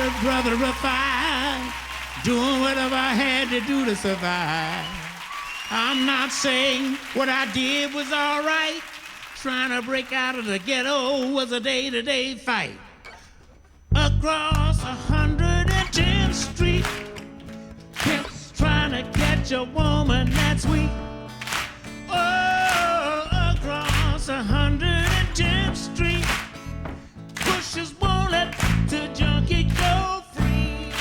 good brother of five, doing whatever I had to do to survive. I'm not saying what I did was all right. Trying to break out of the ghetto was a day-to-day fight. Across 110th Street, pimps trying to catch a woman that's weak. Oh, across 110th Street, pushers won't let the junkie go free.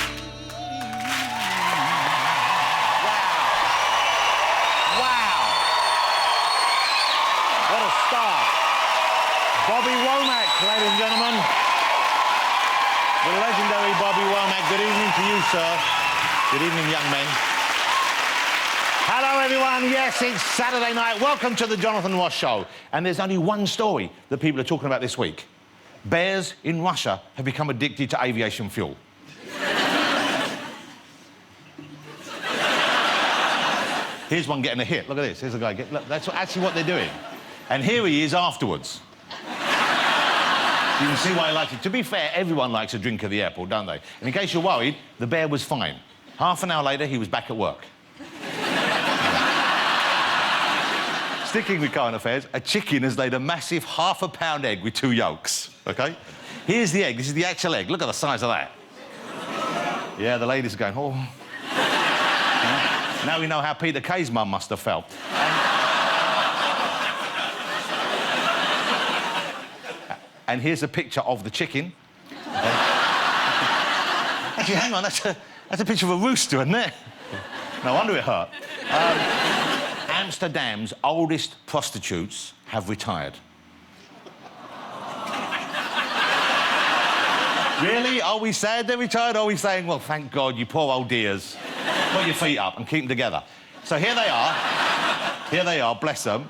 Wow. What a start. Bobby Womack, ladies and gentlemen. The legendary Bobby Womack. Good evening to you, sir. Good evening, young men. Hello, everyone. Yes, it's Saturday night. Welcome to the Jonathan Ross Show. And there's only one story that people are talking about this week. Bears in Russia have become addicted to aviation fuel. Here's one getting a hit. Look at this. Here's a guy. Look, that's actually what they're doing. And here he is afterwards. You can see why he likes it. To be fair, everyone likes a drink at the airport, don't they? And in case you're worried, the bear was fine. Half an hour later, he was back at work. Sticking with current affairs, a chicken has laid a massive half-a-pound egg with 2 yolks, OK? Here's the egg. This is the actual egg. Look at the size of that. Yeah, the ladies are going, oh. Yeah. Now we know how Peter Kay's mum must have felt. And here's a picture of the chicken. Actually, hang on, that's a picture of a rooster, isn't it? No wonder it hurt. Amsterdam's oldest prostitutes have retired. Really? Are we sad they're retired? Or are we saying, well, thank God, you poor old dears. Put your feet up and keep them together. So here they are. Here they are, bless them.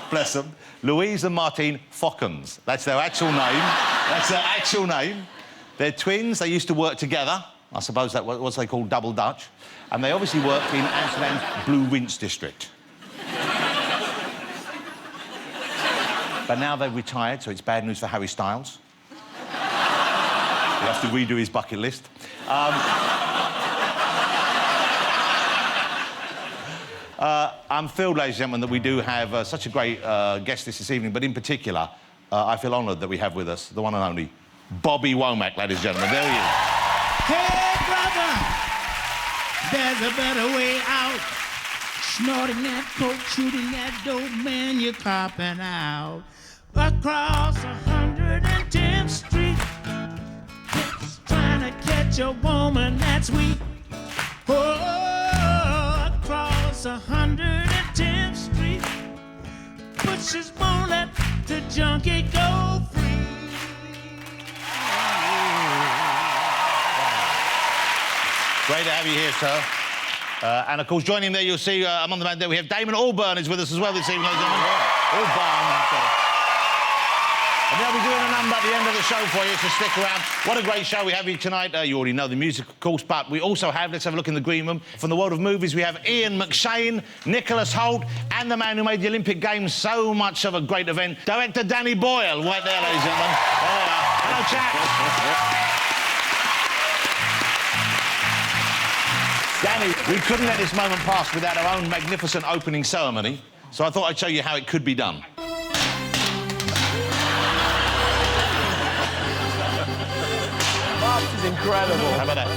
Bless them. Louise and Martine Fokkens. That's their actual name. That's their actual name. They're twins. They used to work together. I suppose that was what they call double Dutch. And they obviously worked in Amsterdam's Blue Rinse district. But now they've retired, so it's bad news for Harry Styles. He'll have to redo his bucket list. I'm thrilled, ladies and gentlemen, that we do have such a great guest this evening, but in particular, I feel honoured that we have with us the one and only Bobby Womack, ladies and gentlemen. There he is. Hey, brother, there's a better way out. Snorting that coke, shooting that dope, man, you're copping out. Across 110th Street, kids trying to catch a woman that's weak. Oh, across 110th Street, pushers won't let the junkie go free. Great to have you here, sir. And, of course, joining him there, you'll see among the band there we have Damon Albarn is with us as well this evening, ladies and gentlemen. Albarn. And they'll be doing a number at the end of the show for you, so stick around. What a great show we have here tonight. You already know the music, of course, but we also have, let's have a look in the green room, from the world of movies, we have McShane, Nicholas Hoult, and the man who made the Olympic Games so much of a great event, director Danny Boyle, right there, ladies and gentlemen. There they are. Hello, chaps. Danny, we couldn't let this moment pass without our own magnificent opening ceremony, so I thought I'd show you how it could be done. This is incredible. How about that?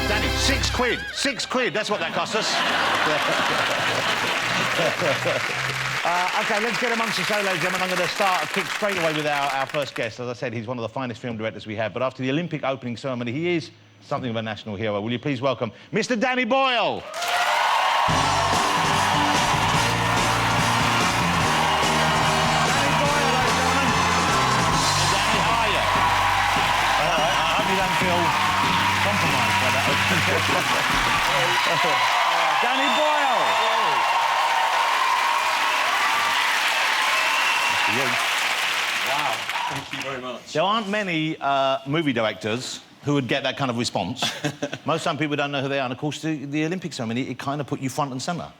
Danny, £6. £6, that's what that cost us. OK, let's get amongst the show, ladies and gentlemen. I'm going to start a kick straight away with our first guest. As I said, he's one of the finest film directors we have, but after the Olympic opening ceremony, he is something of a national hero. Will you please welcome Mr. Danny Boyle? Danny Boyle, ladies and gentlemen. Danny, how are you? I hope you don't feel compromised by that. Danny Boyle. Wow, thank you very much. There aren't many movie directors who would get that kind of response. Most some people don't know who they are, and of course the Olympic ceremony, it kind of put you front and centre.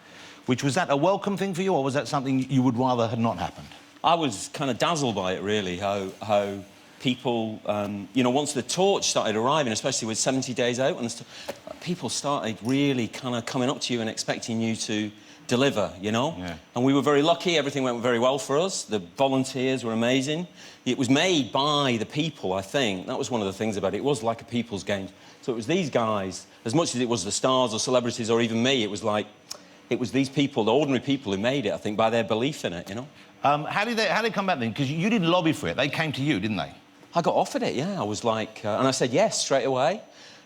Was that a welcome thing for you, or was that something you would rather had not happened? I was kind of dazzled by it, really, how people, you know, once the torch started arriving, especially with 70 days out, and people started really kind of coming up to you and expecting you to deliver, you know? Yeah. And we were very lucky. Everything went very well for us. The volunteers were amazing. It was made by the people, I think. That was one of the things about it. It was like a people's game. So it was these guys, as much as it was the stars or celebrities or even me, it was like, it was these people, the ordinary people who made it, I think, by their belief in it, you know? How did they come back then? Because you didn't lobby for it. They came to you, didn't they? I got offered it, yeah. I was like... and I said yes straight away.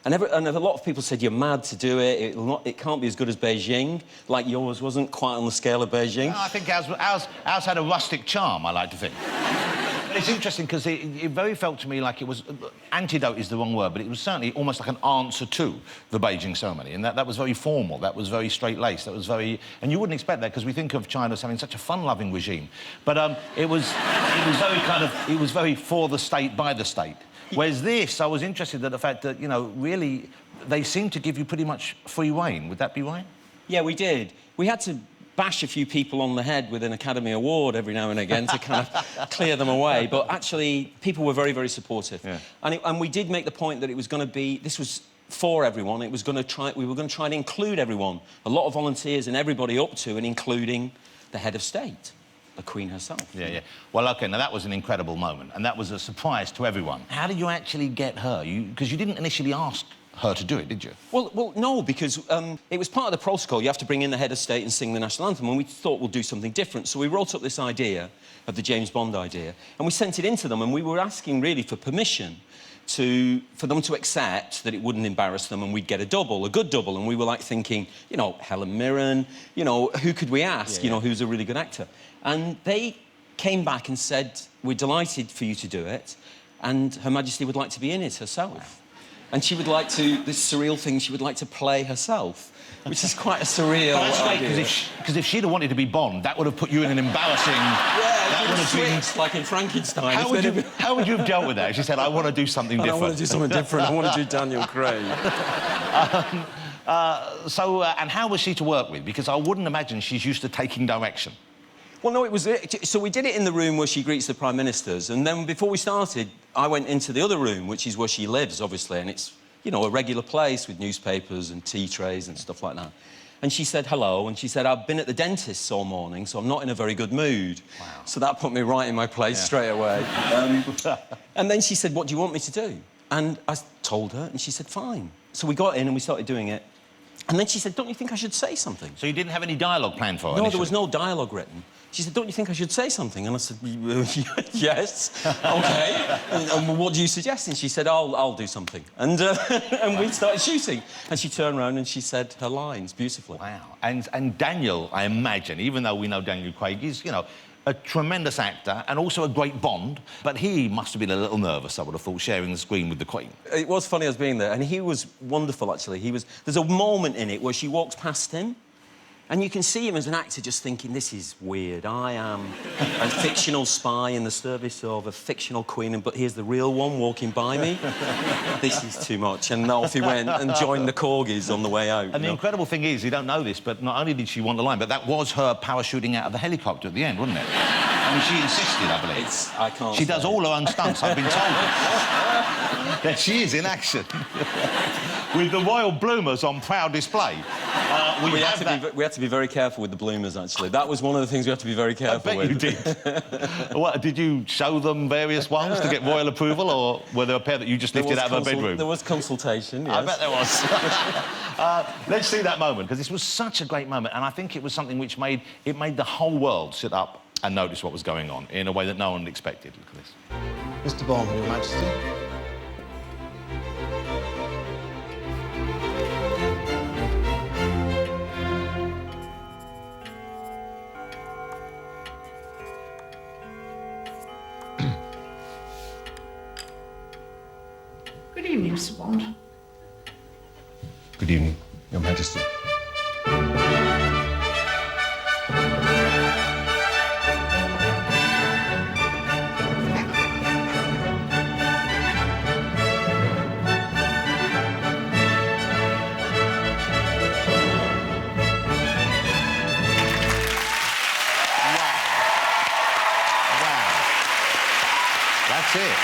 And a lot of people said, you're mad to do it. It can't be as good as Beijing. Like yours wasn't quite on the scale of Beijing. No, I think ours had a rustic charm, I like to think. It's interesting because it very felt to me like it was... Antidote is the wrong word, but it was certainly almost like an answer to the Beijing ceremony. And that was very formal, that was very straight-laced, that was very... And you wouldn't expect that because we think of China as having such a fun-loving regime. But it was very kind of... It was very for the state, by the state. Whereas this, I was interested in the fact that, you know, really, they seemed to give you pretty much free rein. Would that be right? Yeah, we did. We had to bash a few people on the head with an Academy Award every now and again to kind of clear them away. But actually, people were very, very supportive. Yeah. And we did make the point that it was going to be... This was for everyone. It was going to try... We were going to try and include everyone. A lot of volunteers and everybody up to and including the head of state. The Queen herself. Yeah, yeah. Well, OK, now that was an incredible moment, and that was a surprise to everyone. How did you actually get her? Because you didn't initially ask her to do it, did you? Well, no, because it was part of the protocol. You have to bring in the head of state and sing the national anthem, and we thought we'll do something different. So we wrote up this idea of the James Bond idea, and we sent it into them, and we were asking, really, for permission for them to accept that it wouldn't embarrass them and we'd get a double, a good double. And we were, like, thinking, you know, Helen Mirren, you know, who could we ask, you know, who's a really good actor? And they came back and said, we're delighted for you to do it, and Her Majesty would like to be in it herself. And she would like to, this surreal thing, she would like to play herself, which is quite a surreal idea. Because if she'd have wanted to be Bond, that would have put you in an embarrassing... Yeah, it would have switched, like in Frankenstein. How would you have dealt with that if she said, I want to do something different? I want to do something different. I want to do Daniel Craig. And how was she to work with? Because I wouldn't imagine she's used to taking direction. Well, no, it was... So we did it in the room where she greets the Prime Ministers, and then before we started, I went into the other room, which is where she lives, obviously, and it's, you know, a regular place with newspapers and tea trays and stuff like that. And she said hello, and she said, I've been at the dentist's all morning, so I'm not in a very good mood. Wow. So that put me right in my place straight away. And then she said, what do you want me to do? And I told her, and she said, fine. So we got in and we started doing it. And then she said, don't you think I should say something? So you didn't have any dialogue planned for her? No, there was no dialogue written. She said, don't you think I should say something? And I said, yes, OK. And what do you suggest? And she said, I'll do something. And we started shooting. And she turned around and she said her lines beautifully. Wow. And Daniel, I imagine, even though we know Daniel Craig is, you know, a tremendous actor and also a great Bond, but he must have been a little nervous, I would have thought, sharing the screen with the Queen. It was funny us being there, and he was wonderful, actually. There's a moment in it where she walks past him, and you can see him as an actor just thinking, this is weird. I am a fictional spy in the service of a fictional queen, but here's the real one walking by me. This is too much. And off he went and joined the corgis on the way out. And the incredible thing is, you don't know this, but not only did she want the line, but that was her parachuting out of the helicopter at the end, wasn't it? I mean, she insisted, I believe. I can't She does all her own stunts, I've been told. That she is in action. With the royal bloomers on proud display. We had to be very careful with the bloomers, actually. That was one of the things we had to be very careful with. I bet you did. What, did you show them various ones to get royal approval, or were there a pair that you just lifted out of her bedroom? There was consultation, yes. I bet there was. Let's see that moment, because this was such a great moment, and I think it was something which made the whole world sit up and notice what was going on in a way that no one expected. Look at this. Mr. Bond, Your Majesty. Good evening, Mr. Bond. Good evening, Your Majesty. That's it.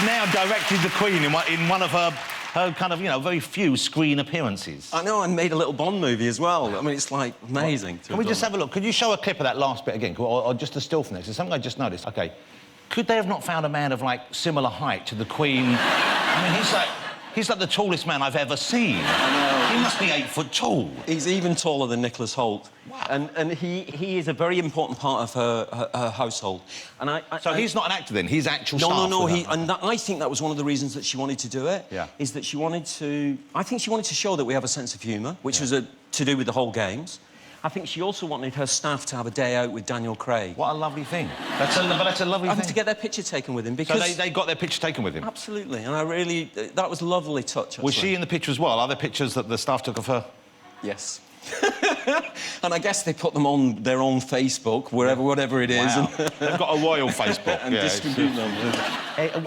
you've now directed the Queen in one of her kind of, you know, very few screen appearances. I know, and made a little Bond movie as well. I mean, it's, like, amazing. Can we just have a look? Could you show a clip of that last bit again, or just a still from this? It's something I just noticed. OK. Could they have not found a man of, like, similar height to the Queen? I mean, he's like the tallest man I've ever seen. I know. He must be 8 foot tall. He's even taller than Nicholas Hoult. Wow. And he is a very important part of her household. And So he's not an actor then? He's actual staff? No. I think that was one of the reasons that she wanted to do it. Yeah. Is that she wanted to... I think she wanted to show that we have a sense of humour, which was to do with the whole games. I think she also wanted her staff to have a day out with Daniel Craig. What a lovely thing. That's a lovely thing. To get their picture taken with him, because... So they got their picture taken with him? Absolutely, and I really... That was a lovely touch, actually. Was she in the picture as well? Are there pictures that the staff took of her? Yes. And I guess they put them on their own Facebook, whatever it is. Wow. They've got a royal Facebook. And distribute them.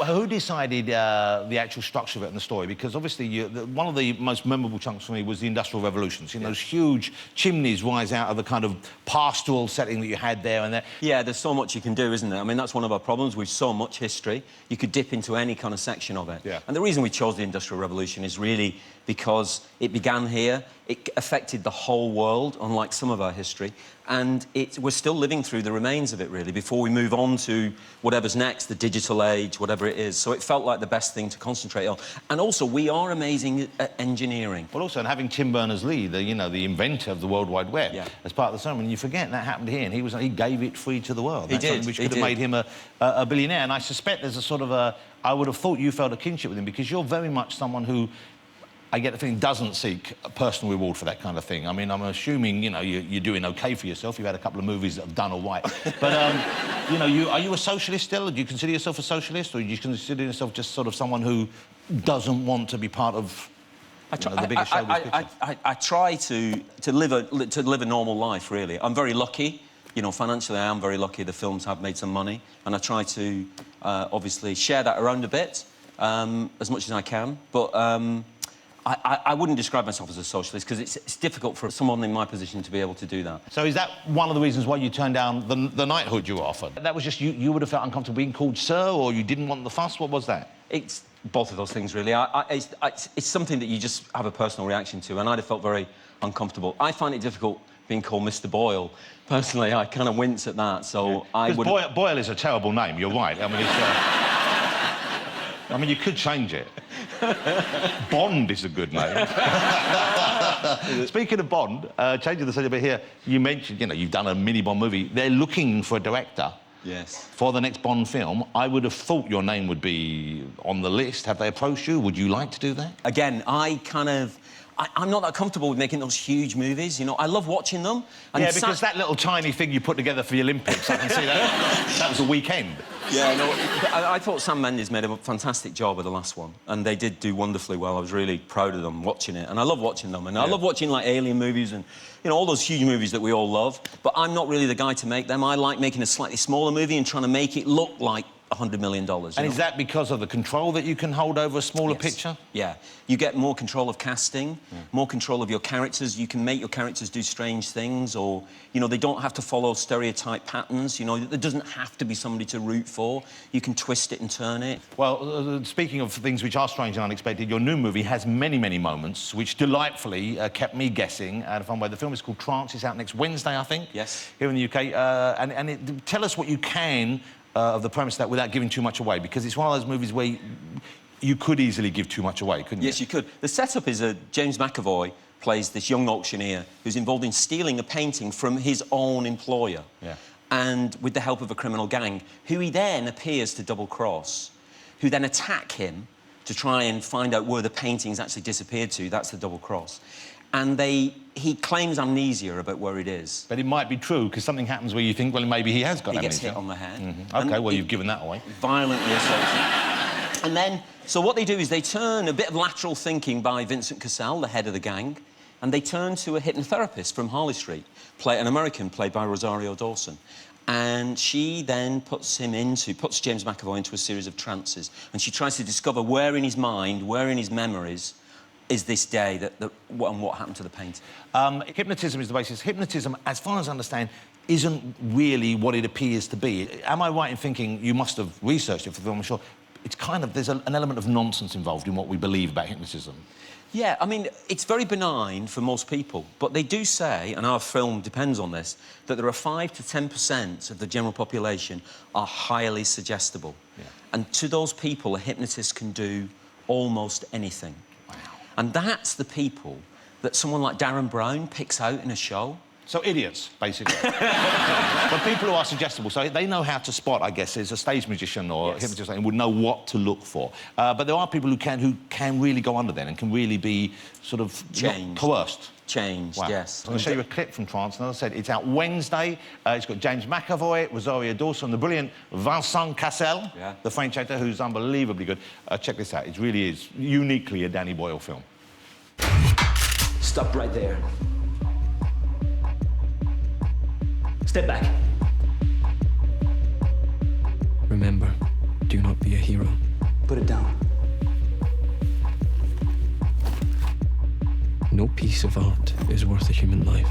Who decided the actual structure of it and the story? Because obviously one of the most memorable chunks for me was the Industrial Revolution. You know, those huge chimneys rise out of the kind of pastoral setting that you had there and there. Yeah, there's so much you can do, isn't there? I mean, that's one of our problems. We've so much history. You could dip into any kind of section of it. Yeah. And the reason we chose the Industrial Revolution is really because it began here. It affected the whole world, unlike some of our history, and we're still living through the remains of it, really, before we move on to whatever's next, the digital age, whatever it is. So it felt like the best thing to concentrate on. And also, we are amazing at engineering. Well, also, and having Tim Berners-Lee, the inventor of the World Wide Web, as part of the ceremony, you forget that happened here, and he gave it free to the world. He did. Which could have made him a billionaire. And I suspect there's a sort of I would have thought you felt a kinship with him, because you're very much someone who, I get the feeling, doesn't seek a personal reward for that kind of thing. I mean, I'm assuming, you know, you're doing OK for yourself. You've had a couple of movies that have done all right. But, you know, are you a socialist still? Do you consider yourself a socialist, or do you consider yourself just sort of someone who doesn't want to be part of the bigger showbiz picture? I try to live a normal life, really. I'm very lucky. You know, financially, I am very lucky. The films have made some money, and I try to, obviously, share that around a bit, as much as I can. But... I wouldn't describe myself as a socialist, because it's difficult for someone in my position to be able to do that. So is that one of the reasons why you turned down the knighthood you were offered? That was just you would have felt uncomfortable being called sir, or you didn't want the fuss? What was that? It's both of those things, really. It's something that you just have a personal reaction to, and I'd have felt very uncomfortable. I find it difficult being called Mr. Boyle. Personally, I kind of wince at that, so I would... Boyle is a terrible name, you're right. I mean, I mean, you could change it. Bond is a good name. Speaking of Bond, changing the subject a bit here, you mentioned, you know, you've done a mini Bond movie. They're looking for a director. Yes. For the next Bond film. I would have thought your name would be on the list. Have they approached you? Would you like to do that? Again, I'm not that comfortable with making those huge movies, you know. I love watching them. And yeah, because that little tiny thing you put together for the Olympics, I can see that. That was a weekend. Yeah, no, I thought Sam Mendes made a fantastic job with the last one, and they did do wonderfully well. I was really proud of them watching it, and I love watching them. And I love watching, like, alien movies and, you know, all those huge movies that we all love. But I'm not really the guy to make them. I like making a slightly smaller movie and trying to make it look like $100 million. And is that because of the control that you can hold over a smaller picture? Yeah. You get more control of casting, more control of your characters. You can make your characters do strange things, or, you know, they don't have to follow stereotype patterns. You know, there doesn't have to be somebody to root for. You can twist it and turn it. Well, speaking of things which are strange and unexpected, your new movie has many, many moments which delightfully kept me guessing at a fun way. The film is called Trance. It's out next Wednesday, I think. Yes. Here in the UK. Tell us what you can of the premise of that without giving too much away, because it's one of those movies where you could easily give too much away, couldn't you? Yes, you could. The setup is James McAvoy plays this young auctioneer who's involved in stealing a painting from his own employer. Yeah. And with the help of a criminal gang, who he then appears to double-cross, who then attack him to try and find out where the painting's actually disappeared to. That's the double-cross. And he claims amnesia about where it is. But it might be true, because something happens where you think, well, maybe he has got amnesia. He gets hit on the head. Mm-hmm. OK, well, you've given that away. Violently assaulted. And then, so what they do is they turn a bit of lateral thinking by Vincent Cassel, the head of the gang, and they turn to a hypnotherapist from Harley Street, an American played by Rosario Dawson. And she then puts James McAvoy into a series of trances, and she tries to discover where in his mind, where in his memories, is this day and what happened to the painting. Hypnotism is the basis. Hypnotism, as far as I understand, isn't really what it appears to be. Am I right in thinking, you must have researched it for the film, I'm sure, it's kind of... There's an element of nonsense involved in what we believe about hypnotism. Yeah, I mean, it's very benign for most people, but they do say, and our film depends on this, that there are 5 to 10% of the general population are highly suggestible. Yeah. And to those people, a hypnotist can do almost anything. Wow. And that's the people that someone like Darren Brown picks out in a show. So idiots, basically. But people who are suggestible, so they know how to spot, I guess, as a stage magician or hypnotist and would know what to look for. But there are people who can really go under then and can really be sort of coerced. Changed, Wow. yes. I'm going to show you a clip from Trance, and as I said, it's out Wednesday. It's got James McAvoy, Rosario Dawson, the brilliant Vincent Cassel, the French actor, who's unbelievably good. Check this out. It really is uniquely a Danny Boyle film. Stop right there. Step back. Remember, do not be a hero. Put it down. No piece of art is worth a human life.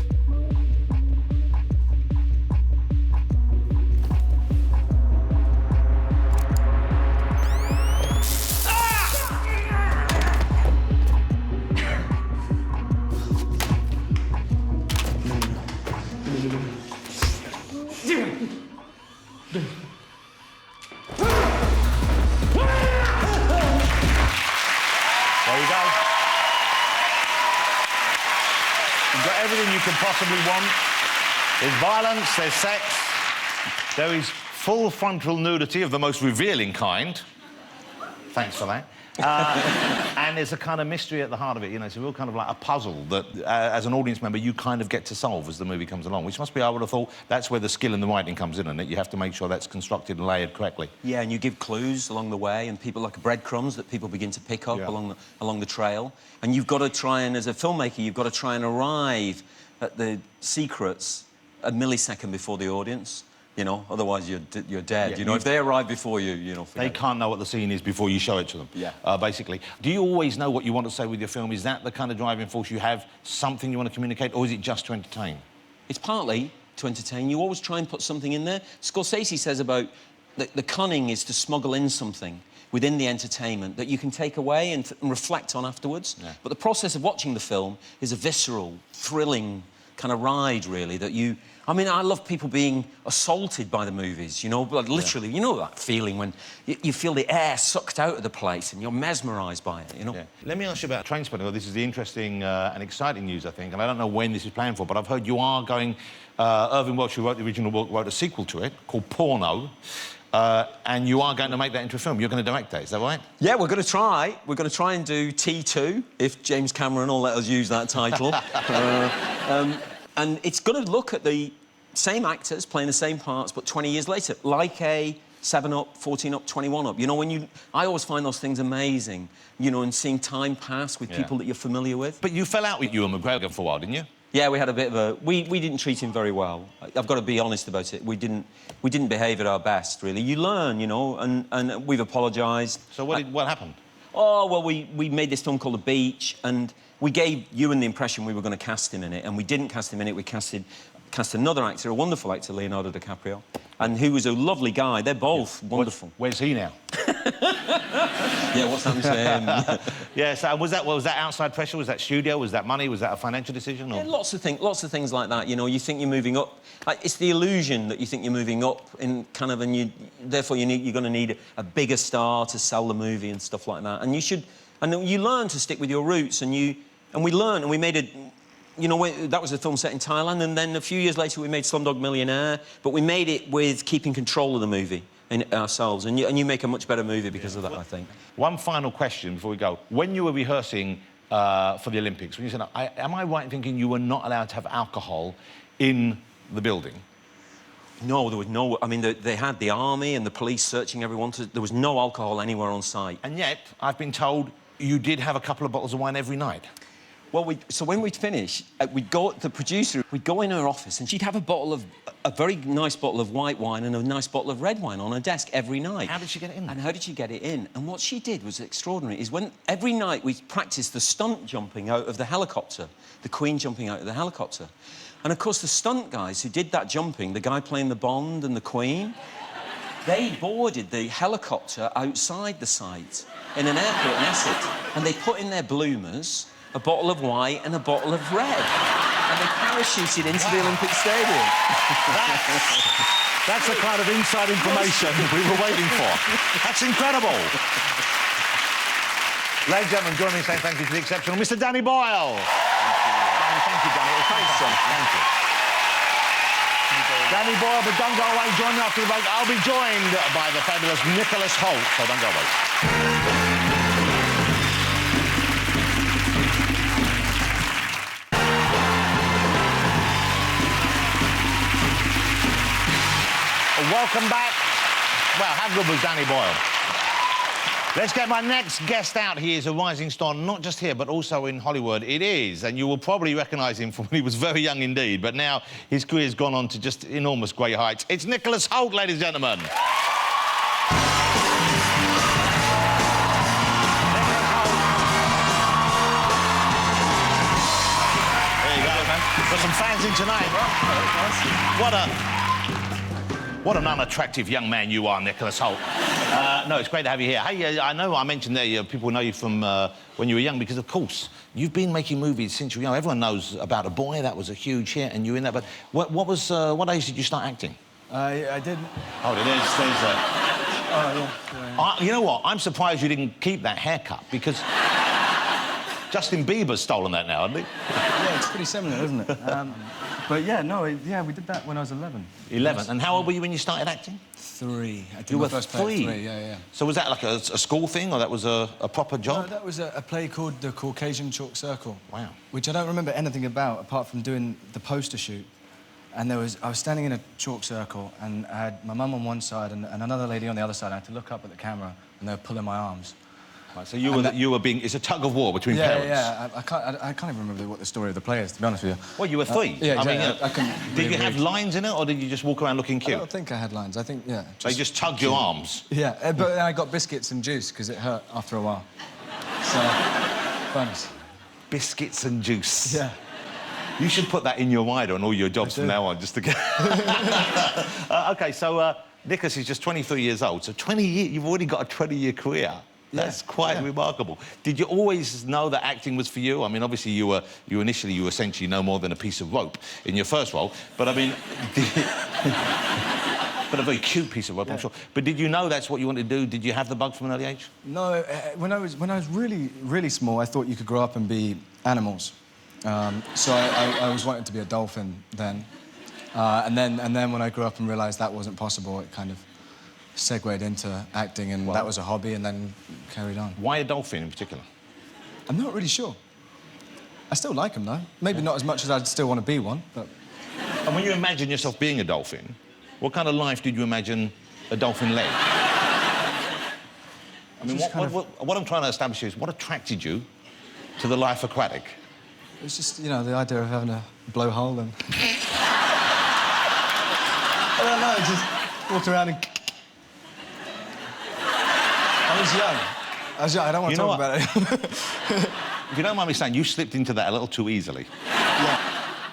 There you go. You've got everything you can possibly want. There's violence, there's sex, there is full frontal nudity of the most revealing kind. Thanks for that. And there's a kind of mystery at the heart of it, you know, it's a real kind of like a puzzle that, as an audience member, you kind of get to solve as the movie comes along, which must be, I would have thought, that's where the skill in the writing comes in, and that you have to make sure that's constructed and layered correctly. Yeah, and you give clues along the way, and people like breadcrumbs that people begin to pick up along the trail. And you've got to try and, as a filmmaker, you've got to try and arrive at the secrets a millisecond before the audience. You know, otherwise you're dead. Yeah, you know, if they arrive before you, you know, they can't know what the scene is before you show it to them. Yeah. Basically. Do you always know what you want to say with your film? Is that the kind of driving force you have? Something you want to communicate, or is it just to entertain? It's partly to entertain. You always try and put something in there. Scorsese says about the cunning is to smuggle in something within the entertainment that you can take away and reflect on afterwards. Yeah. But the process of watching the film is a visceral, thrilling kind of ride, really, that you... I mean, I love people being assaulted by the movies, you know, like literally, you know that feeling when you feel the air sucked out of the place and you're mesmerised by it, you know? Yeah. Let me ask you about Trainspotting. This is the interesting and exciting news, I think, and I don't know when this is planned for, but I've heard you are going... Irving Welsh, who wrote the original book, wrote a sequel to it called Porno, and you are going to make that into a film. You're going to direct that, is that right? Yeah, we're going to try. We're going to try and do T2, if James Cameron will let us use that title. And it's going to look at the same actors playing the same parts, but 20 years later, like a 7 Up, 14 Up, 21 Up. You know, I always find those things amazing, you know, and seeing time pass with people that you're familiar with. But you fell out with Ewan McGregor for a while, didn't you? Yeah, we had a bit of a... We didn't treat him very well. I've got to be honest about it. We didn't behave at our best, really. You learn, you know, and we've apologised. So what happened? Oh, well, we made this film called The Beach, and we gave Ewan the impression we were going to cast him in it, and we didn't cast him in it. We cast another actor, a wonderful actor, Leonardo DiCaprio, and who was a lovely guy. They're both wonderful. Where's he now? Yeah, what's happened to him? Yeah, so was that outside pressure? Was that studio? Was that money? Was that a financial decision? Or? Yeah, lots of things like that. You know, you think you're moving up. It's the illusion that you think you're moving up in kind of, and therefore you're going to need a bigger star to sell the movie and stuff like that. And you learn to stick with your roots, and we learned, and we made it. You know, that was a film set in Thailand, and then a few years later we made Slumdog Millionaire, but we made it with keeping control of the movie ourselves, and you make a much better movie because of that, I think. One final question before we go. When you were rehearsing for the Olympics, when you said, am I right in thinking you were not allowed to have alcohol in the building? No, there was no... I mean, they had the army and the police searching everyone. There was no alcohol anywhere on site. And yet, I've been told you did have a couple of bottles of wine every night. Well, so when we'd finish, we'd go... The producer, we'd go in her office and she'd have a very nice bottle of white wine and a nice bottle of red wine on her desk every night. How did she get it in? And how did she get it in? And what she did was extraordinary, is when every night we practiced the stunt jumping out of the helicopter, the Queen jumping out of the helicopter. And, of course, the stunt guys who did that jumping, the guy playing the Bond and the Queen, They boarded the helicopter outside the site in an airport in Essex, and they put in their bloomers a bottle of white and a bottle of red, and they parachuted into the Olympic Stadium. That's the kind of inside information we were waiting for. That's incredible. Ladies and gentlemen, join me in saying thank you to the exceptional Mr. Danny Boyle. Thank you, Danny. Thank you. Danny Boyle, but don't go away. Join me after the break. I'll be joined by the fabulous Nicholas Hoult. So don't go away. Welcome back. Well, how good was Danny Boyle? Let's get my next guest out. He is a rising star, not just here, but also in Hollywood. It is, and you will probably recognise him from when he was very young indeed, but now his career's gone on to just enormous great heights. It's Nicholas Hoult, ladies and gentlemen. There you go, man. Got some fans in tonight. What an unattractive young man you are, Nicholas Hoult. No, it's great to have you here. Hey, I know I mentioned there people know you from when you were young because, of course, you've been making movies since you were young. Everyone knows about A Boy. That was a huge hit, and you were in that. But what age did you start acting? I did. Oh, there's Oh, yeah. you know what? I'm surprised you didn't keep that haircut because Justin Bieber's stolen that now, hasn't he? Yeah, it's pretty similar, isn't it? But yeah, no, yeah, we did that when I was 11. 11. Yes. And how old were you when you started acting? 3. I did You my were first play 3? at 3, yeah. So was that like a school thing, or that was a proper job? No, that was a play called The Caucasian Chalk Circle. Wow. Which I don't remember anything about, apart from doing the poster shoot. And I was standing in a chalk circle, and I had my mum on one side and another lady on the other side. I had to look up at the camera, and they were pulling my arms. Right, so you were being... It's a tug of war between parents. Yeah, I can't even remember what the story of the play is, to be honest with you. Well, you were 3. Yeah, exactly. I mean, did you have lines in it, or did you just walk around looking cute? I don't think I had lines. I think, yeah. They just tugged your arms? Yeah, but then I got biscuits and juice, because it hurt after a while. So, bonus. Biscuits and juice. Yeah. You should put that in your rider on all your jobs from now on, just to get... OK, so Nicholas is just 23 years old, so 20 years... You've already got a 20-year career. That's quite remarkable. Did you always know that acting was for you? I mean, obviously, you were essentially no more than a piece of rope in your first role. But I mean, but a very cute piece of rope, I'm sure. But did you know that's what you wanted to do? Did you have the bug from an early age? No, when I was really, really small, I thought you could grow up and be animals. So I was wanting to be a dolphin then. And then when I grew up and realised that wasn't possible, it kind of segued into acting, and that was a hobby, and then carried on. Why a dolphin in particular? I'm not really sure. I still like them, though. Maybe not as much as I'd still want to be one, but... And when you imagine yourself being a dolphin, what kind of life did you imagine a dolphin led? I mean, what I'm trying to establish is what attracted you to the life aquatic? It was just, you know, the idea of having a blowhole and... I don't know, just walk around and... I was young. I don't want to talk about it. If you don't mind me saying, you slipped into that a little too easily. Yeah.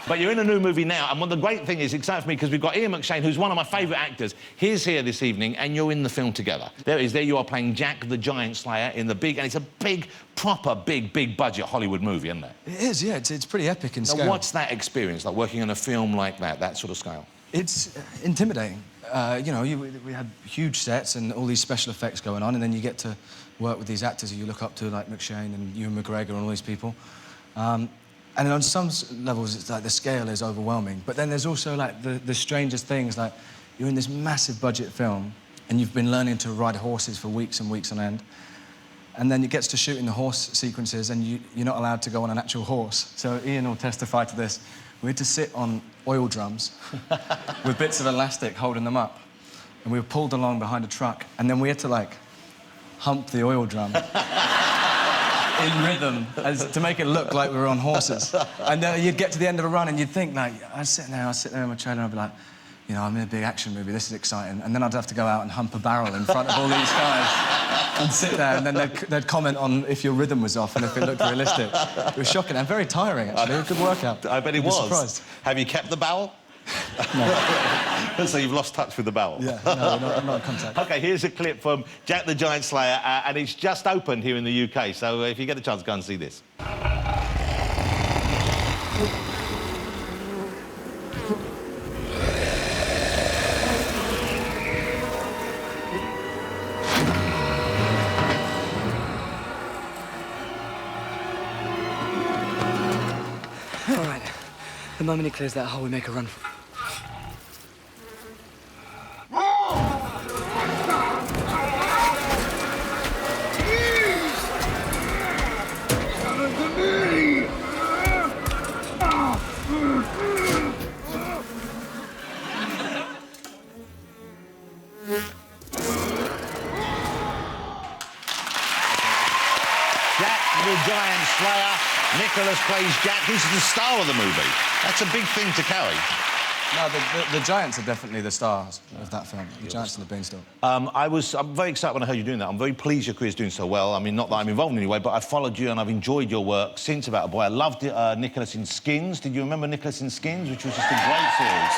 But you're in a new movie now, and the great thing is, exciting for me, because we've got McShane, who's one of my favourite actors. He's here this evening, and you're in the film together. There you are playing Jack the Giant Slayer in the big... And it's a big, proper, big budget Hollywood movie, isn't it? It is, yeah. It's pretty epic in scale. Now, what's that experience like, working on a film like that sort of scale? It's intimidating. You know, we had huge sets and all these special effects going on, and then you get to work with these actors who you look up to, like McShane and Ewan McGregor and all these people. And on some levels, it's like the scale is overwhelming. But then there's also, like, the strangest things, like you're in this massive budget film and you've been learning to ride horses for weeks and weeks on end. And then it gets to shooting the horse sequences and you're not allowed to go on an actual horse. So Ian will testify to this. We had to sit on oil drums with bits of elastic holding them up. And we were pulled along behind a truck. And then we had to, like, hump the oil drum in rhythm to make it look like we were on horses. And you'd get to the end of a run and you'd think, like, I'd sit there in my trailer and I'd be like, you know, I'm in a big action movie, this is exciting. And then I'd have to go out and hump a barrel in front of all these guys and sit there, and then they'd comment on if your rhythm was off and if it looked realistic. It was shocking and very tiring, actually. It was a good workout. I bet it was. Surprised. Have you kept the barrel? So you've lost touch with the barrel? Yeah, no, I'm not in contact. OK, here's a clip from Jack the Giant Slayer, and it's just opened here in the UK, so if you get a chance, go and see this. All right. The moment he clears that hole, we make a run. Jack the Giant Slayer. Nicholas plays Jack. He's the star of the movie. That's a big thing to carry. No, the Giants are definitely the stars of that film. The Giants and the Beanstalk. I'm very excited when I heard you doing that. I'm very pleased your career's doing so well. I mean, not that I'm involved in any way, but I've followed you and I've enjoyed your work since About a Boy. I loved Nicholas in Skins. Did you remember Nicholas in Skins, which was just a great series?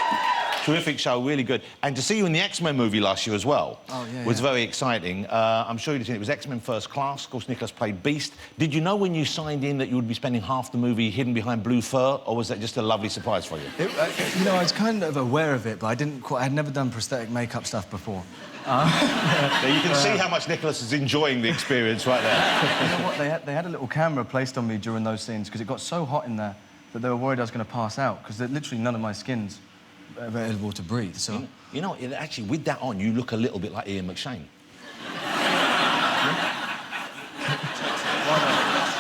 Terrific show, really good. And to see you in the X-Men movie last year as well was very exciting. I'm sure you've seen it. It was X-Men First Class. Of course, Nicholas played Beast. Did you know when you signed in that you would be spending half the movie hidden behind blue fur, or was that just a lovely surprise for you? You know, I was kind of aware of it, but I'd never done prosthetic makeup stuff before. Now, you can see how much Nicholas is enjoying the experience right there. You know what? They had a little camera placed on me during those scenes because it got so hot in there that they were worried I was going to pass out because literally none of my skin's available to breathe. So you know, actually, with that on, you look a little bit like Ian McShane.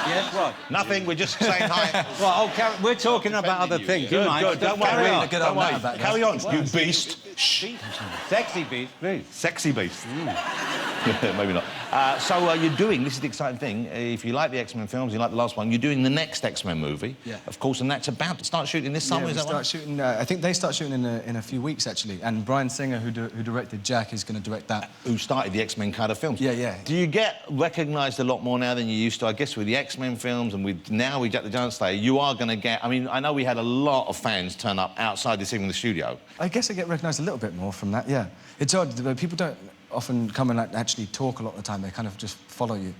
Yes, what? Nothing. We're just saying hi. Well, we're talking about other things. Good, good. Don't worry. Don't worry. Carry on, you beast. Shh. Sexy beast. Sexy beast. Maybe not. So you're doing, this is the exciting thing, if you like the X-Men films, you like the last one, you're doing the next X-Men movie, of course, and that's about to start shooting this summer, is that right? Shooting, I think they start shooting in a few weeks, actually, and Bryan Singer, who directed Jack, is going to direct that. Who started the X-Men kind of films. Yeah. Do you get recognised a lot more now than you used to? I guess with the X-Men films and with Jack the Giant Slayer, you are going to get... I mean, I know we had a lot of fans turn up outside this evening in the studio. I guess I get recognised a little bit more from that, yeah. It's odd, but people don't often come and actually talk a lot of the time. They kind of just follow you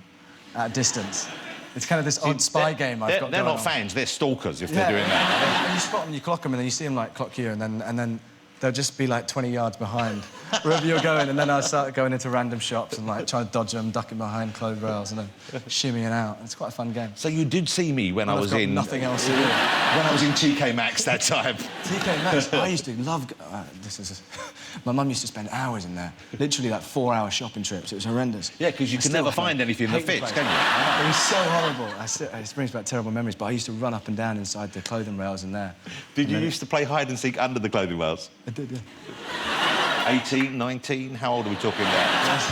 at a distance. It's kind of this odd spy game I've got going on. They're not fans, they're stalkers if they're doing that. And you spot them, you clock them, and then you see them, like, clock you, and then they'll just be, like, 20 yards behind wherever you're going, and then I'll start going into random shops and, like, trying to dodge them, ducking behind clothes rails, and then shimmying out. It's quite a fun game. So you did see me when I was in... nothing else to do. When I was in TK Maxx that time. TK Maxx, I used to love... my mum used to spend hours in there. Literally, like, 4-hour shopping trips. It was horrendous. Yeah, because you can never find anything that fits, can you? It was so horrible. It brings back terrible memories, but I used to run up and down inside the clothing rails in there. Did you used to play hide and seek under the clothing rails? I did, yeah. 18, 19? How old are we talking about?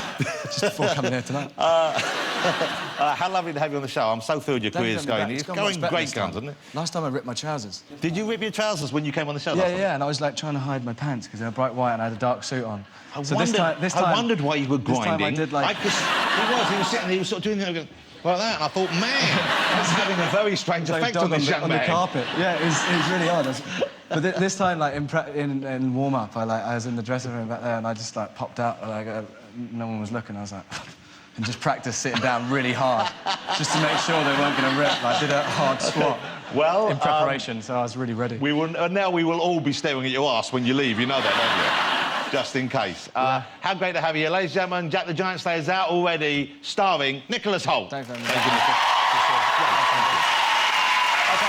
Just before coming here tonight. How lovely to have you on the show. I'm so thrilled your career's going. It's going great guns, isn't it? Last time I ripped my trousers. Did you rip your trousers when you came on the show last time? Yeah, and I was, like, trying to hide my pants because they were bright white and I had a dark suit on. I wondered why you were grinding. This time I did, like... he was sitting there, he was sort of doing that, like that, and I thought, man, that's having a very strange effect on this young man. On the carpet. Yeah, it was really odd. But this time, like, in warm-up, I was in the dressing room back there and I just, like, popped out, like, no one was looking. I was like... and just practiced sitting down really hard, just to make sure they weren't going to rip. I did a hard squat in preparation, so I was really ready. Now we will all be staring at your ass when you leave, you know that, don't you? Just in case. How great to have you here. Ladies and gentlemen, Jack the Giant Slayer is out already, starring Nicholas Hoult. Thanks very much. Thank you, OK,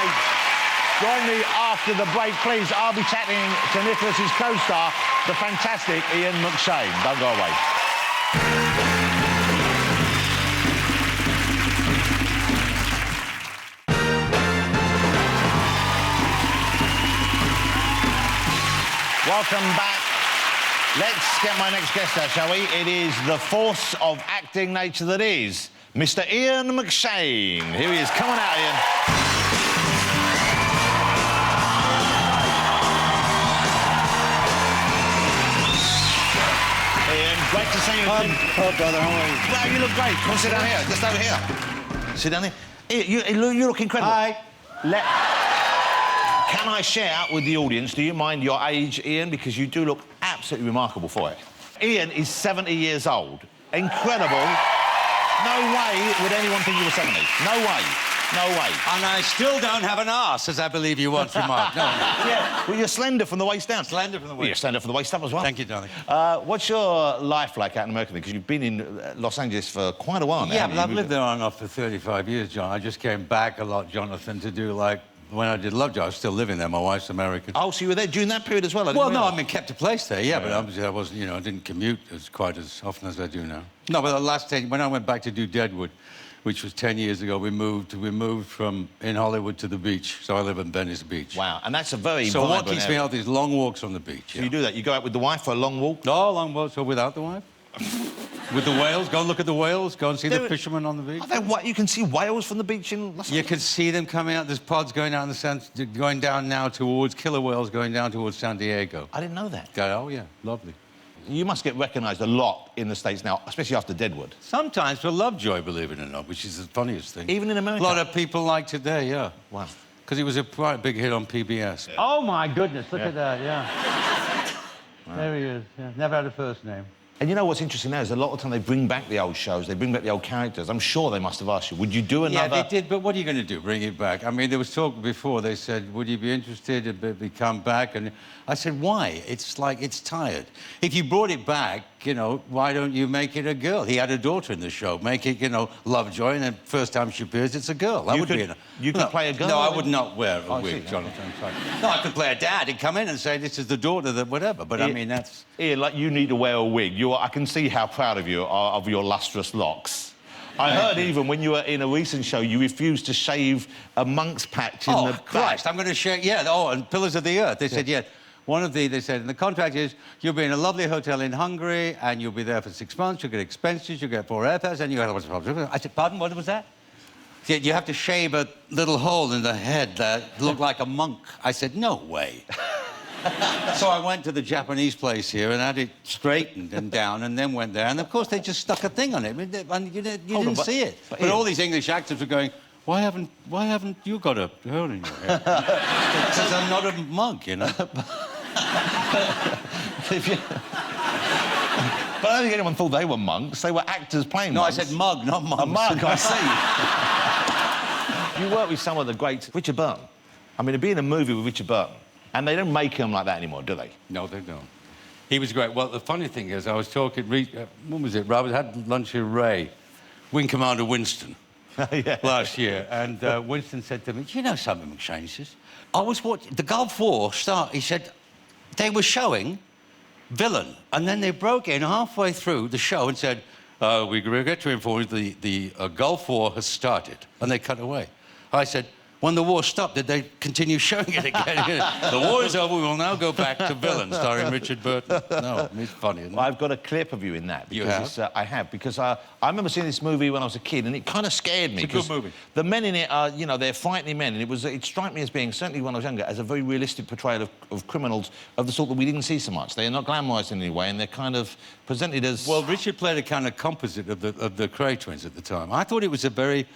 join me after the break, please. I'll be chatting to Nicholas's co-star, the fantastic Ian McShane. Don't go away. Welcome back. Let's get my next guest out, shall we? It is the force of acting nature that is Mr. Ian McShane. Here he is. Come on out, Ian. Ian, great to see you. Hello, brother. How are you? Wow, you look great. Come on, sit down here. Just over here. Sit down here. You look incredible. Hi. Can I share with the audience, do you mind your age, Ian? Because you do look absolutely remarkable for it. Ian is 70 years old. Incredible. No way would anyone think you were 70. No way. No way. And I still don't have an arse, as I believe you once remarked. No. Yeah, well, you're slender from the waist down. Slender from the waist. Well, you're slender from the waist up as well. Thank you, darling. What's your life like out in America? Because you've been in Los Angeles for quite a while now. Yeah, but I've lived there on and off for 35 years, John. I just came back a lot, Jonathan, to do, like, when I did Lovejoy, I was still living there. My wife's American. Oh, so you were there during that period as well? Well, no, I mean, kept a place there, yeah, but obviously I wasn't, you know, I didn't commute as quite as often as I do now. No, but the last 10, when I went back to do Deadwood, which was 10 years ago, we moved from in Hollywood to the beach. So I live in Venice Beach. Wow, and that's a very So what keeps me area. healthy is long walks on the beach. So you do that? You go out with the wife for a long walk? No, long walks, or without the wife. With the whales, go and look at the whales, go and see the fishermen on the beach. You can see whales from the beach in Los Angeles? You can see them coming out. There's pods going out in the going down now towards killer whales, going down towards San Diego. I didn't know that. Oh, yeah, lovely. You must get recognised a lot in the States now, especially after Deadwood. Sometimes for Lovejoy, believe it or not, which is the funniest thing. Even in America? A lot of people like today, yeah. Wow. Because he was a quite big hit on PBS. Yeah. Oh, my goodness, look at that, yeah. Wow. There he is, yeah. Never had a first name. And you know what's interesting now is a lot of time they bring back the old shows, they bring back the old characters. I'm sure they must have asked you, would you do another... Yeah, they did, but what are you going to do, bring it back? I mean, there was talk before, they said, would you be interested if we come back? And I said, why? It's like, it's tired. If you brought it back, you know, why don't you make it a girl? He had a daughter in the show. Make it, you know, Lovejoy, and the first time she appears, it's a girl. That would be You could play a girl? No, I would not wear a wig, Jonathan. No, I could play a dad and come in and say, this is the daughter, that whatever. But, I mean, that's... Ian, like, you need to wear a wig. I can see how proud of you are of your lustrous locks. I heard even when you were in a recent show, you refused to shave a monk's patch in the back. Oh, Christ, I'm going to shave... Yeah, oh, and Pillars of the Earth. They said, yeah. They said, and the contract is, you'll be in a lovely hotel in Hungary, and you'll be there for 6 months, you'll get expenses, you'll get 4 airfares, and you'll have... I said, pardon, what was that? You have to shave a little hole in the head that looked like a monk. I said, no way. So I went to the Japanese place here and had it straightened and down, and then went there, and of course they just stuck a thing on it, and you didn't see it. But all these English actors were going, why haven't you got a hole in your head? Because I'm not a monk, you know. But I don't think anyone thought they were monks. They were actors playing monks. No, I said mug, not monks. A mug, I see. You work with some of the greats. Richard Burton. I mean, to be in a movie with Richard Burton, and they don't make them like that anymore, do they? No, they don't. He was great. Well, the funny thing is, I was talking... when was it? I had lunch with Ray, Wing Commander Winston, last year, and Winston said to me, do you know something, McShane? He says, I was watching... The Gulf War start... He said, they were showing Villain, and then they broke in halfway through the show and said, we regret to inform you the Gulf War has started, and they cut away. I said, when the war stopped, did they continue showing it again? The war is over, we will now go back to Villain, starring Richard Burton. No, it's funny, isn't it? Well, I've got a clip of you in that. You have? I have, because I remember seeing this movie when I was a kid, and it kind of scared me. It's a good movie. The men in it are, you know, they're frightening men, and it struck me as being, certainly when I was younger, as a very realistic portrayal of criminals of the sort that we didn't see so much. They are not glamorised in any way, and they're kind of presented as... Well, Richard played a kind of composite of the Cray twins at the time. I thought it was a very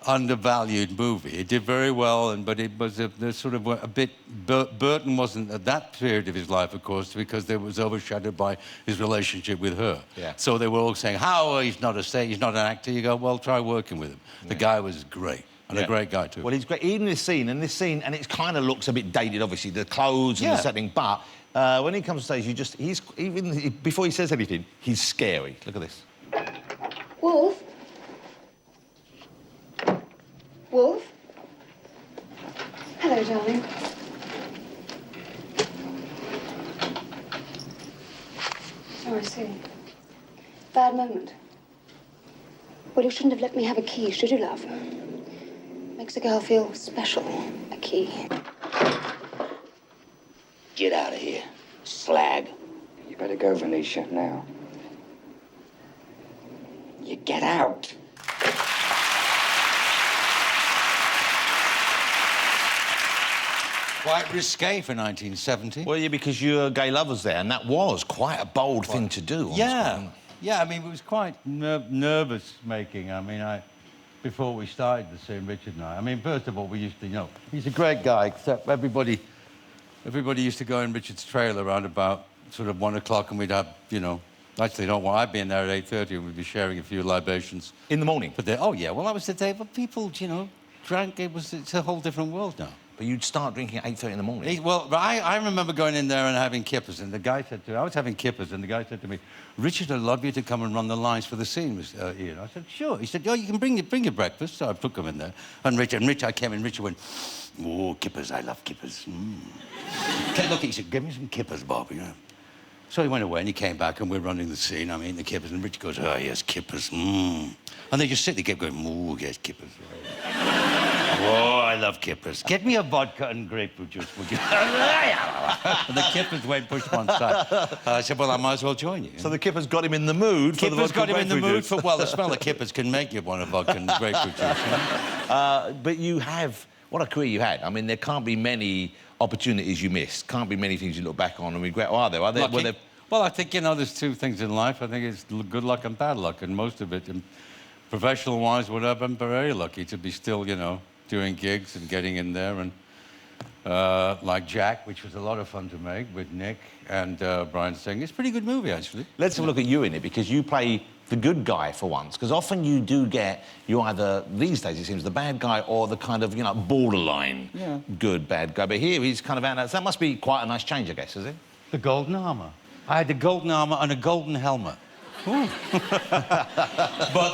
undervalued movie. It did very well, but it was sort of a bit... Burton wasn't at that period of his life, of course, because it was overshadowed by his relationship with her. Yeah. So they were all saying, how, he's not an actor. You go, well, try working with him. The guy was great, and a great guy, too. Well, he's great. Even this scene, and it kind of looks a bit dated, obviously, the clothes and the setting, but when he comes to stage, even before he says anything, he's scary. Look at this. Wolf? Wolf? Hello, darling. Oh, I see. Bad moment. Well, you shouldn't have let me have a key, should you, love? Makes a girl feel special, a key. Get out of here, slag. You better go, Venetia, now. You get out. Quite risque for 1970. Well, yeah, because your gay lovers there, and that was quite a bold thing to do. Yeah. Yeah, I mean, it was quite nervous making. I mean, before we started the scene, Richard and I. I mean, first of all, we used to, you know, he's a great guy, except everybody used to go in Richard's trailer around about sort of 1 o'clock, and we'd have, you know, actually, no, well, I'd be in there at 8:30, and we'd be sharing a few libations. In the morning? But oh, yeah, well, that was the day, but people, you know, drank, it's a whole different world now. But you'd start drinking at 8:30 in the morning? Well, I remember going in there and having kippers, and the guy said to me, I was having kippers, and the guy said to me, Richard, I'd love you to come and run the lines for the scene, Ian. I said, sure. He said, oh, you can bring your breakfast. So I took him in there. And Richard, I came in, Richard went, oh, kippers, I love kippers. Look, he said, give me some kippers, Bob, you know. So he went away and he came back and we're running the scene. I'm eating the kippers and Richard goes, oh, yes, kippers, And they just sit, they kept going, oh, yes, kippers. Oh, I love kippers. Get me a vodka and grapefruit juice, would you? And the kippers went pushed one side. I said, well, I might as well join you. So the kippers got him in the mood for the vodka got him in the mood juice. for, well, the smell of kippers can make you want a vodka and grapefruit juice. You know? But you have, what a career you had. I mean, there can't be many opportunities you missed. Can't be many things you look back on and regret. Or are there? Well, I think, you know, there's two things in life. I think it's good luck and bad luck, and most of it, and professional-wise, whatever, I'm very lucky to be still, you know, doing gigs and getting in there, and like Jack, which was a lot of fun to make with Nick and Brian Singh. It's a pretty good movie, actually. Let's have a look at you in it, because you play the good guy for once, because often you do get, you either, these days it seems, the bad guy or the kind of, you know, borderline good bad guy. But here he's kind of out. So that must be quite a nice change, I guess, is it? The golden armour. I had the golden armour and a golden helmet. But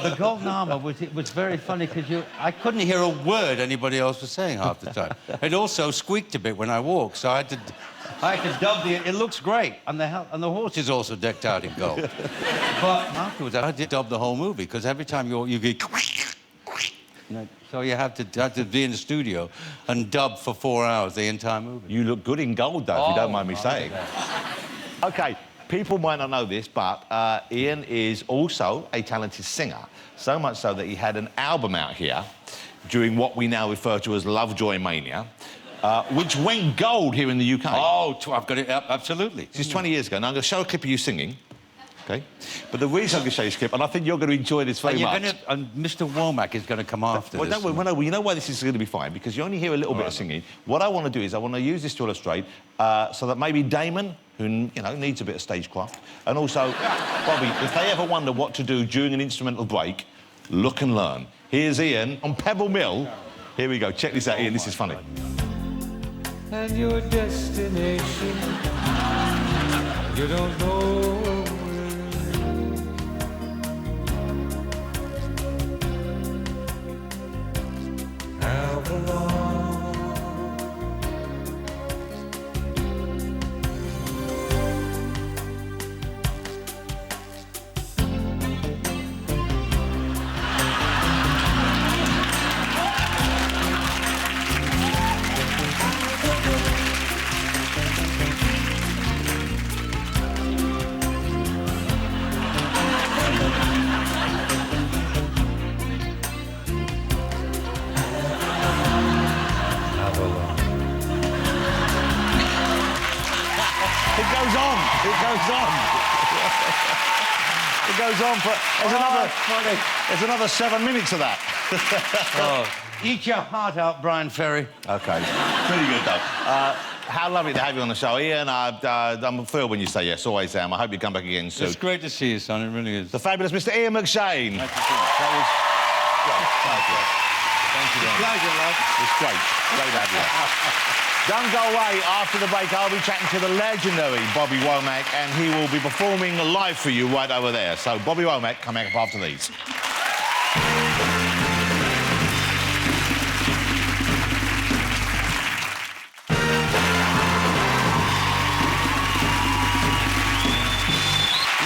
the golden armour was very funny because I couldn't hear a word anybody else was saying half the time. It also squeaked a bit when I walked, so I had to dub the. It looks great, and the horse is also decked out in gold. But afterwards, I had to dub the whole movie because every time you get. So you have to be in the studio and dub for 4 hours the entire movie. You look good in gold, though, if you don't mind me saying. OK, people might not know this, but Ian is also a talented singer, so much so that he had an album out here during what we now refer to as Lovejoy Mania, which went gold here in the UK. Oh, I've got it, absolutely. This is 20 years ago. Now, I'm going to show a clip of you singing. OK? But the reason I'm going to show you this clip, and I think you're going to enjoy this very much... And Mr Womack is going to come after this. Well, you know why this is going to be fine? Because you only hear a little bit of singing. What I want to do is I want to use this to illustrate so that maybe Damon, who, you know, needs a bit of stagecraft, and also Bobby, if they ever wonder what to do during an instrumental break, look and learn. Here's Ian on Pebble Mill. Here we go. Check this out, Ian. This is funny. And your destination, you don't know. Albarn. It goes on for... There's another 7 minutes of that. Eat your heart out, Brian Ferry. OK. Pretty good, though. How lovely to have you on the show, Ian. I'm thrilled when you say yes, always am. I hope you come back again soon. It's great to see you, son. It really is. The fabulous Mr Ian McShane. Thank you. That was... Thank you. Thank you very much. Pleasure, love. It's great. Great to have you. Don't go away. After the break, I'll be chatting to the legendary Bobby Womack, and he will be performing live for you right over there. So, Bobby Womack, coming up after these.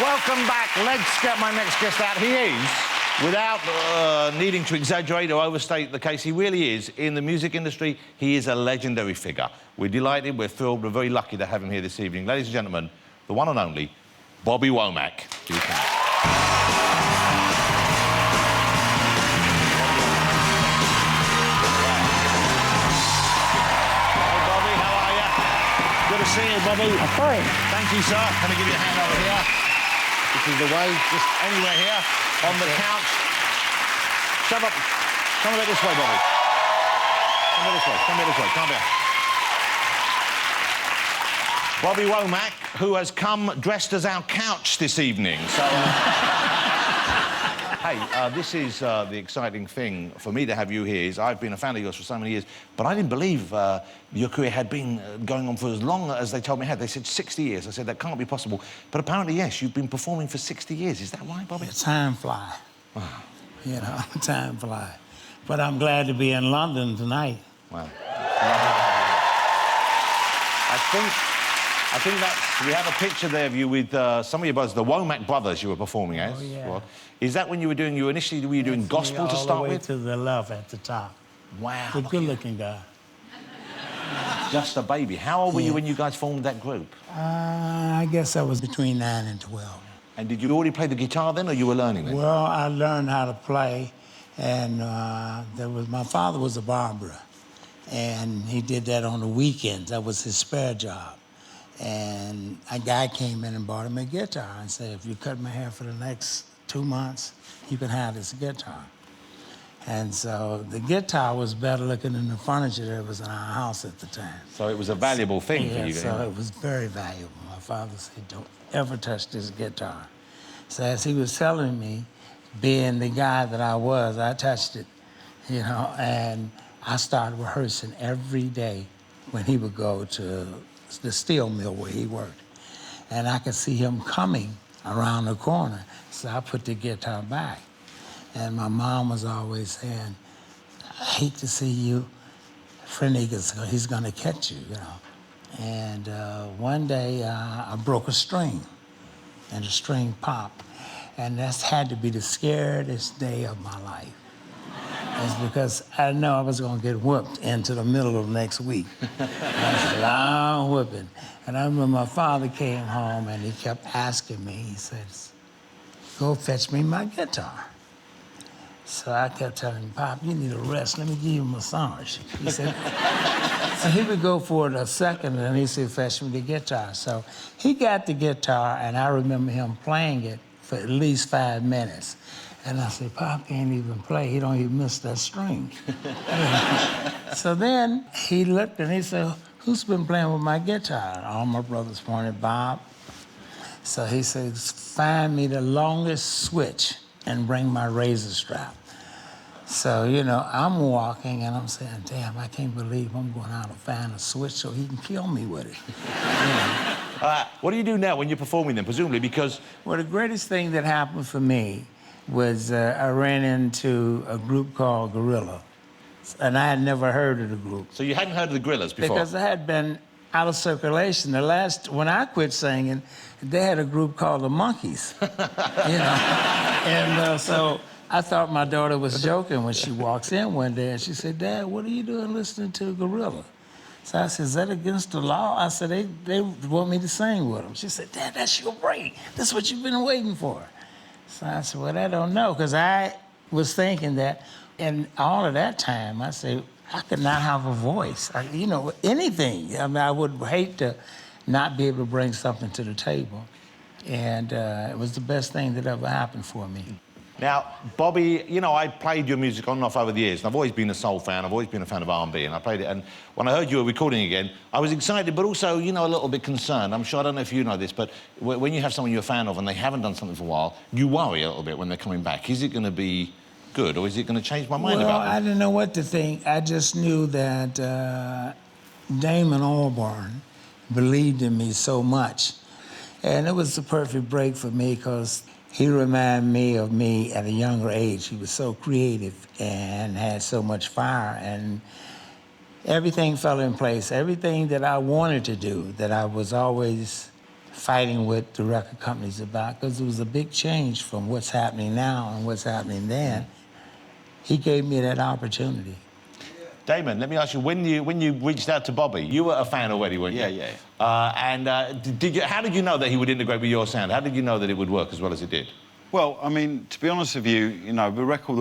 Welcome back. Let's get my next guest out. He is, without needing to exaggerate or overstate the case, he really is. In the music industry, he is a legendary figure. We're delighted, we're thrilled, we're very lucky to have him here this evening. Ladies and gentlemen, the one and only Bobby Womack. Here he comes. Hey, Bobby, how are you? Good to see you, Bobby. I'm fine. Thank you, sir. Can I give you a hand over here? This is the way, just anywhere here, on the couch. Shove up. Come a bit this way, Bobby. Come a bit this way, come a bit this way, come here. Bobby Womack, who has come dressed as our couch this evening. So, hey, this is the exciting thing for me to have you here. Is I've been a fan of yours for so many years, but I didn't believe your career had been going on for as long as they told me it had. They said 60 years. I said, that can't be possible. But apparently, yes, you've been performing for 60 years. Is that right, Bobby? Yeah, time fly. Wow. You know, time fly. But I'm glad to be in London tonight. Wow. I think that's... We have a picture there of you with some of your brothers, the Womack brothers you were performing as. Oh, yeah. Well, is that when you were doing... were you doing gospel to start with? All the way to the left at the top. Wow. The good-looking guy. Just a baby. How old were you when you guys formed that group? I guess I was between 9 and 12. And did you already play the guitar then, or you were learning then? Well, I learned how to play, and my father was a barber, and he did that on the weekends. That was his spare job. And a guy came in and bought him a guitar and said, if you cut my hair for the next 2 months, you can have this guitar. And so the guitar was better looking than the furniture that was in our house at the time. So it was a valuable thing for you. So it was very valuable. My father said, don't ever touch this guitar. So as he was telling me, being the guy that I was, I touched it, you know, and I started rehearsing every day when he would go to the steel mill where he worked. And I could see him coming around the corner. So I put the guitar back. And my mom was always saying, I hate to see you. Freddie, he's gonna catch you, you know. And one day I broke a string, and the string popped. And that's had to be the scariest day of my life. It's because I know I was gonna get whooped into the middle of next week. That's a long whooping. And I remember my father came home and he kept asking me, he says, go fetch me my guitar. So I kept telling him, Pop, you need a rest. Let me give you a massage. He said, so he would go for it a second, and then he said, fetch me the guitar. So he got the guitar, and I remember him playing it for at least 5 minutes. And I said, Pop can't even play. He don't even miss that string. So then he looked, and he said, who's been playing with my guitar? And all my brothers pointed, Bob. So he says, find me the longest switch and bring my razor strap. So, you know, I'm walking and I'm saying, damn, I can't believe I'm going out to find a switch so he can kill me with it. You know? What do you do now when you're performing then, presumably, because... Well, the greatest thing that happened for me was I ran into a group called Gorilla. And I had never heard of the group. So you hadn't heard of the Gorillas before? Because I had been out of circulation. When I quit singing, they had a group called the Monkeys, you know? And so I thought my daughter was joking when she walks in one day and she said, Dad, what are you doing listening to Gorilla? So I said, is that against the law? I said, they want me to sing with them. She said, Dad, that's your break. That's what you've been waiting for. So I said, well, I don't know, because I was thinking that in all of that time, I said, I could not have a voice. You know, anything. I mean, I would hate to not be able to bring something to the table. And it was the best thing that ever happened for me. Now, Bobby, you know, I played your music on and off over the years, and I've always been a soul fan, I've always been a fan of R&B, and I played it, and when I heard you were recording again, I was excited, but also, you know, a little bit concerned. I'm sure, I don't know if you know this, but when you have someone you're a fan of and they haven't done something for a while, you worry a little bit when they're coming back. Is it going to be good, or is it going to change my mind about it? Well, I didn't know what to think. I just knew that Damon Albarn believed in me so much. And it was the perfect break for me because he reminded me of me at a younger age. He was so creative and had so much fire, and everything fell in place. Everything that I wanted to do, that I was always fighting with the record companies about, because it was a big change from what's happening now and what's happening then. He gave me that opportunity. Damon, let me ask you, when you reached out to Bobby, you were a fan already, weren't you? Yeah. How did you know that he would integrate with your sound? How did you know that it would work as well as it did? Well, I mean, to be honest with you, you know, the record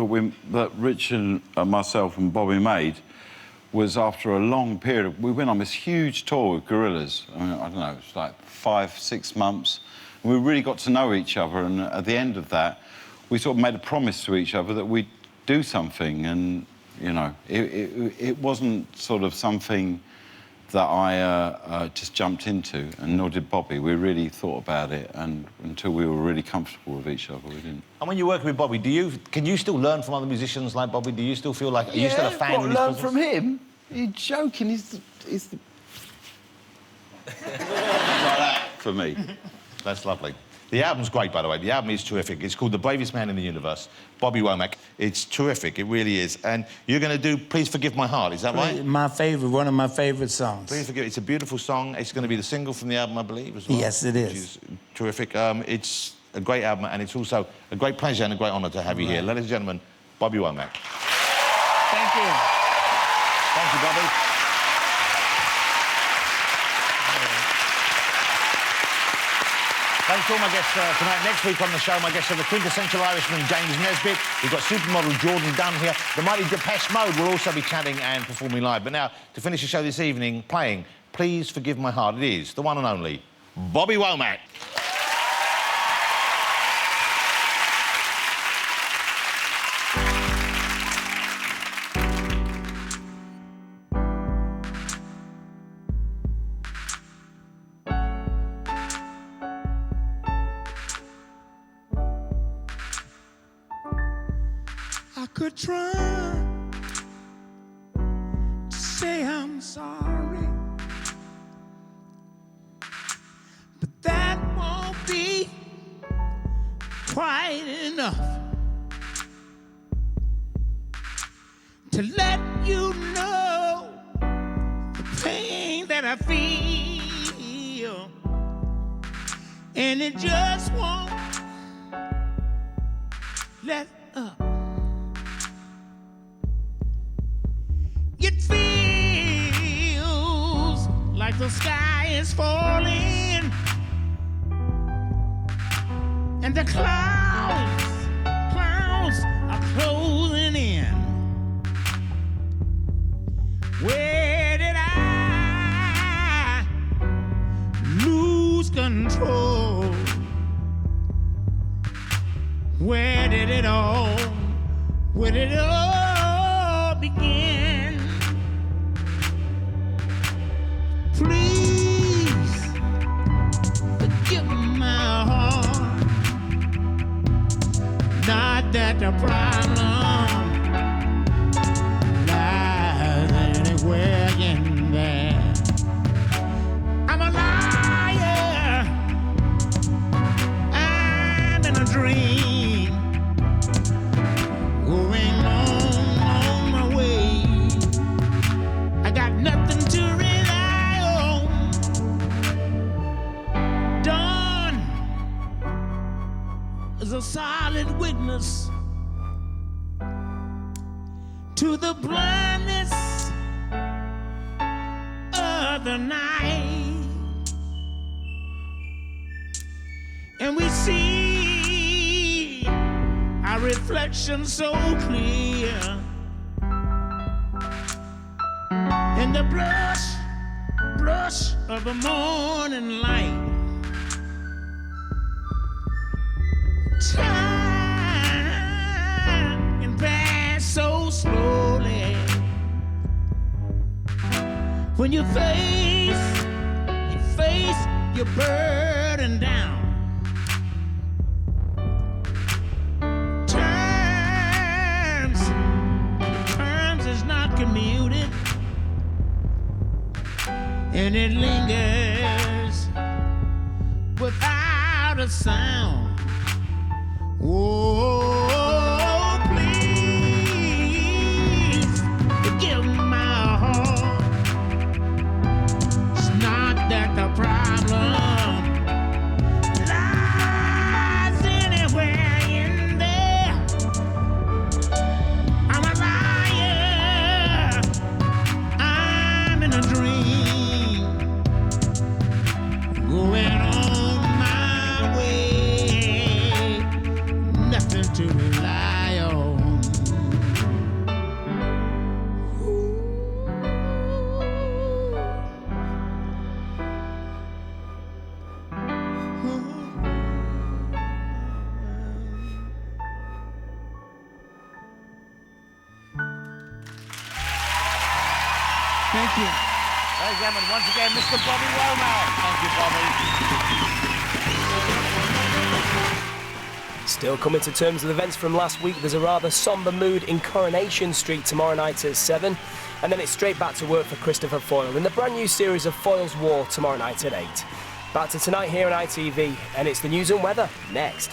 that Rich and myself and Bobby made was after a long period. We went on this huge tour with Gorillaz. I mean, I don't know, it's like 5-6 months. And we really got to know each other, and at the end of that, we sort of made a promise to each other that we'd do something, and you know. It wasn't sort of something that I just jumped into, and nor did Bobby. We really thought about it, and until we were really comfortable with each other, we didn't. And when you're working with Bobby, can you still learn from other musicians like Bobby? Do you still feel like... Are you still a fan of his learn business? from him? You're joking. He's the... like that, for me. That's lovely. The album's great, by the way. The album is terrific. It's called The Bravest Man in the Universe, Bobby Womack. It's terrific, it really is. And you're going to do Please Forgive My Heart, is that right? My favourite, one of my favourite songs. Please Forgive. It's a beautiful song. It's going to be the single from the album, I believe, as well. Yes, it is. Which is terrific. It's a great album, and it's also a great pleasure and a great honour to have you here. Ladies and gentlemen, Bobby Womack. Thank you. Thank you, Bobby. Thanks to all my guests tonight. Next week on the show, my guests are the quintessential Irishman, James Nesbitt. We've got supermodel Jordan Dunn here. The mighty Depeche Mode will also be chatting and performing live. But now, to finish the show this evening, playing Please Forgive My Heart, it is the one and only Bobby Womack. I could try to say I'm sorry, but that won't be quite enough to let you know the pain that I feel, and it just won't let up. It feels like the sky is falling and the clouds are closing in. Where did I lose control? Where did it all begin? Please forgive my heart. Not that the problem lies anywhere in there. I'm a liar. I'm in a dream, going on my way. I got nothing to rely on. Dawn is a solid witness to the blindness of the night, and we see our reflection so clear in the blush of the morning light. Time can pass so slowly when you face your burden down. Terms is not commuted, and it lingers without a sound. Oh, please forgive my heart. It's not that the problem lies anywhere in there. I'm a liar. I'm in a dream, going on my way. Nothing to Thank you. Ladies and gentlemen, once again, Mr. Bobby Womack. Thank you, Bobby. Still coming to terms with events from last week, there's a rather sombre mood in Coronation Street tomorrow night at 7, and then it's straight back to work for Christopher Foyle in the brand new series of Foyle's War tomorrow night at 8. Back to tonight here on ITV, and it's the news and weather next.